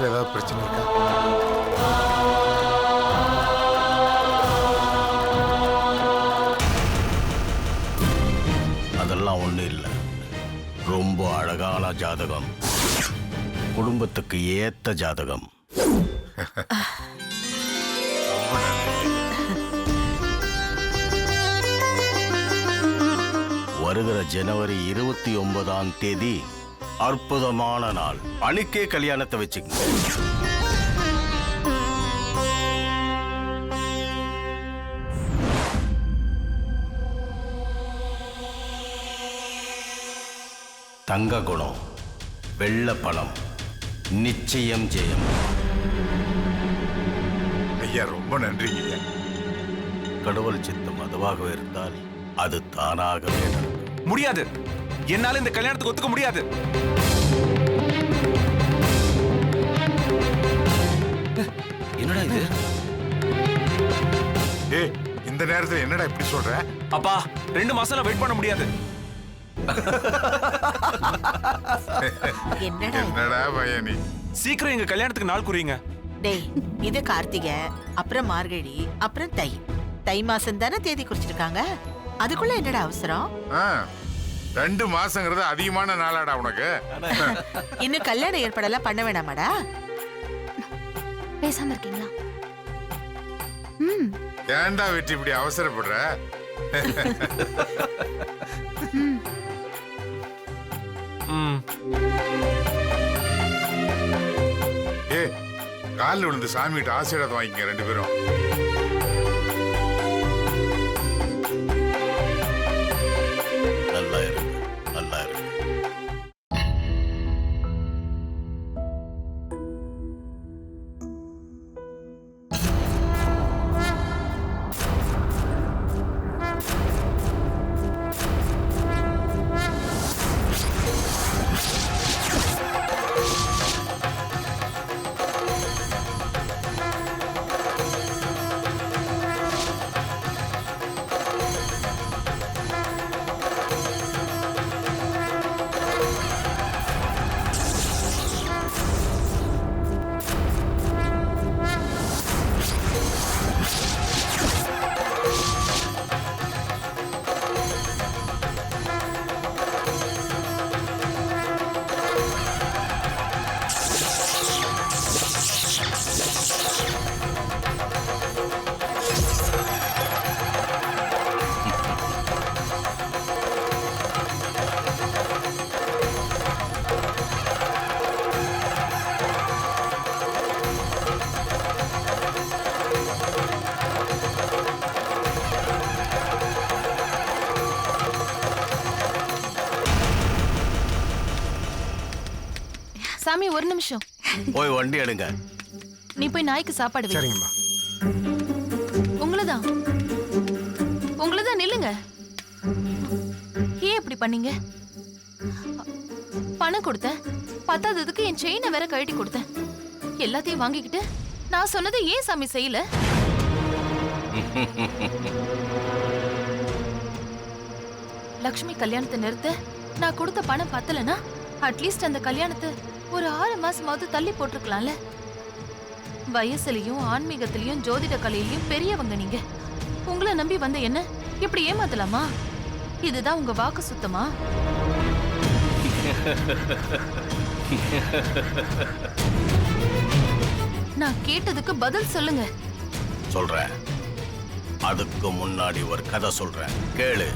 மனசுல ஏதாவது பிரச்சனை இருக்கா? அதெல்லாம் ஒண்ணு இல்லை. ரொம்ப அழகான ஜாதகம், குடும்பத்துக்கு ஏத்த ஜாதகம். வருகிற ஜனவரி 29ஆம் தேதி அற்புதமான நாள். அன்னைக்கே கல்யாணத்தை வச்சுக்கங்க. தங்க குணம், வெள்ள பணம், நிச்சயம் ஜெயம். ஐயா ரொம்ப நன்றிங்க. கடவுள் சித்தம் அதுவாக இருந்தால் அது தானாகவே நடக்கும். முடியாது, என்னால இந்த கல்யாணத்துக்கு ஒத்துக்க முடியாது. என்னடா இது? ஏய், இந்த நேரத்துல என்னடா இப்படி சொல்ற? அப்பா 2 மாசம் வெயிட் பண்ண முடியாது. என்னடா பயணி, சீக்கிரம் எங்க கல்யாணத்துக்கு நாள் குறிங்க. டேய், இது கார்த்திகை, அப்புறம் மார்கழி, அப்புறம் தை. தை மாசம் தானே தேதி குறிச்சிருக்காங்க. அதுக்குள்ள என்னடா அவசரம்? 2 மாசங்கிறது அதிகமான நாளாடா உனக்கு. இன்னும் கல்யாண ஏற்பாடெல்லாம் பண்ண வேணாமாடா? பேசாம இருக்கீங்களா? ஏன்டா வெற்றி இப்படி அவசரப்படுற? ஏ, காலில் விழுந்து சாமி கிட்ட ஆசீர்வாதம் வாங்கிக்க 2 பேரும். நல்லா இருக்கு, நல்லா இருக்கு. சாமி ஒரு நிமிஷம். போய் வண்டி எடுங்க. நீ போய் நாய்க்கு சாப்பாடு வை. சரிங்கம்மா. உங்களதான் நில்லுங்க. ஏன் இப்படி பண்ணீங்க? பணம் கொடுத்தேன், பத்தாததுக்கு என் செயினை வேற கழட்டி கொடுத்தேன். எல்லாத்தையும் வாங்கிக்கிட்டு நான் சொன்னதை ஏன் சாமி செய்யல? லக்ஷ்மி கல்யாணத்தை நிறுத்த நான் கொடுத்த பணம் பத்தலனா அட்லீஸ்ட் அந்த கல்யாணத்தை ஒரு 6 மாசமாவது தள்ளி போட்டிருக்கலாம்ல. வயசுலயும் ஆன்மீகத்திலயும் ஜோதிட கலையிலயும் பெரியவங்க நீங்க. உங்களை நம்பி வந்த என்ன இப்படி ஏமாத்தலாமா? இதுதான் உங்க வாக்கு சுத்தமா? நான் கேட்டதுக்கு பதில் சொல்லுங்க. சொல்றேன். அதுக்கு முன்னாடி ஒரு கதை சொல்றேன், கேளு.